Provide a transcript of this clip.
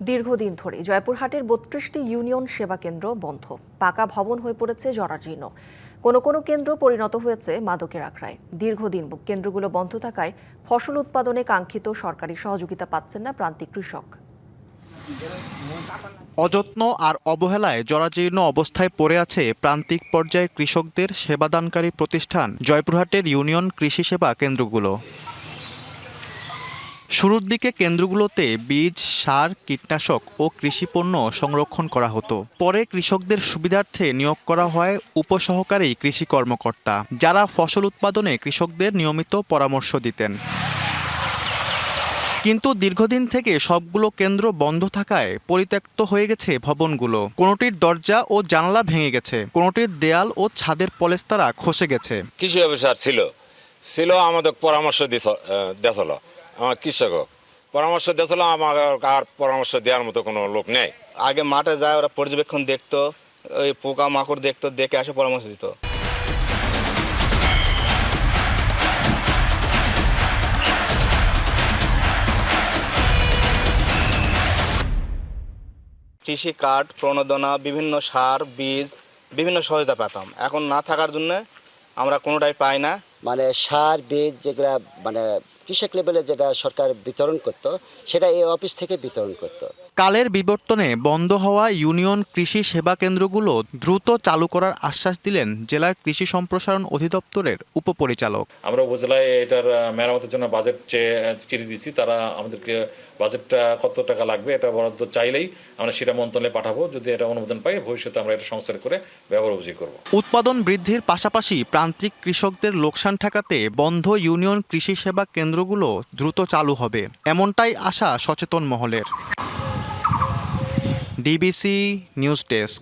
দীর্ঘদিন ধরে জয়পুরহাটের ৩২টি ইউনিয়ন সেবা কেন্দ্র বন্ধ। পাকা ভবন হয়ে পড়েছে জরাজীর্ণ। কোনো কোনো কেন্দ্র পরিণত হয়েছে মাদকের আখড়ায়। দীর্ঘদিন কেন্দ্রগুলো বন্ধ থাকায় ফসল উৎপাদনে কাঙ্ক্ষিত সরকারি সহযোগিতা পাচ্ছেন না প্রান্তিক কৃষক। অযত্ন আর অবহেলায় জরাজীর্ণ অবস্থায় পড়ে আছে প্রান্তিক পর্যায়ের কৃষকদের সেবাদানকারী প্রতিষ্ঠান জয়পুরহাটের ইউনিয়ন কৃষি সেবা কেন্দ্রগুলো। শুরুর দিকে কেন্দ্রগুলোতে বীজ, সার, কীটনাশক ও কৃষিপণ্য সংরক্ষণ করা হতো। পরে কৃষকদের সুবিধার্থে নিয়োগ করা হয় উপসহকারী কৃষি কর্মকর্তা, যারা ফসল উৎপাদনে কৃষকদের নিয়মিত পরামর্শ দিতেন। কিন্তু দীর্ঘদিন থেকে সবগুলো কেন্দ্র বন্ধ থাকায় পরিত্যক্ত হয়ে গেছে ভবনগুলো। কোনোটির দরজা ও জানালা ভেঙে গেছে, কোনোটির দেয়াল ও ছাদের পলেস্তারা খসে গেছে। কৃষি অফিসার ছিল আমাদের পরামর্শ দিয়েছিল, আমার কৃষক পরামর্শ দিয়েছিল, আমার আর পরামর্শ দেওয়ার মতো কোনো লোক নেই। আগে মাঠে যায়, ওরা পর্যবেক্ষণ দেখতো, ওই পোকা মাকড় দেখতো, দেখে আসে পরামর্শ দিত। কৃষি কার্ড, প্রণোদনা, বিভিন্ন সার, বীজ, বিভিন্ন সহায়তা পেতাম। এখন না থাকার জন্য আমরা কোনোটাই পাই না। মানে সার, বীজ যেগুলা মানে কৃষক লেভেলে যেটা সরকার বিতরণ করত, সেটা এই অফিস থেকে বিতরণ করত। কালের বিবর্তনে বন্ধ হওয়া ইউনিয়ন কৃষি সেবা কেন্দ্রগুলো দ্রুত চালু করার আশ্বাস দিলেন জেলার কৃষি সম্প্রসারণ অধিদপ্তরের উপপরিচালক। আমরা উপজেলায় এটার মেরামতের জন্য বাজেট চিঠি দিচ্ছি। তারা আমাদেরকে বাজেটটা কত টাকা লাগবে এটা বরাদ্দ চাইলেই আমরা সেটা মন্ত্রণালয়ে পাঠাবো। যদি এটা অনুমোদন পাই, ভবিষ্যতে আমরা এটা সংস্কার করে ব্যবহার উপযোগী করব। উৎপাদন বৃদ্ধির পাশাপাশি প্রান্তিক কৃষকদের লোকসান ঠেকাতে বন্ধ ইউনিয়ন কৃষি সেবা কেন্দ্রগুলো দ্রুত চালু হবে, এমনটাই আশা সচেতন মহলের। DBC news desk.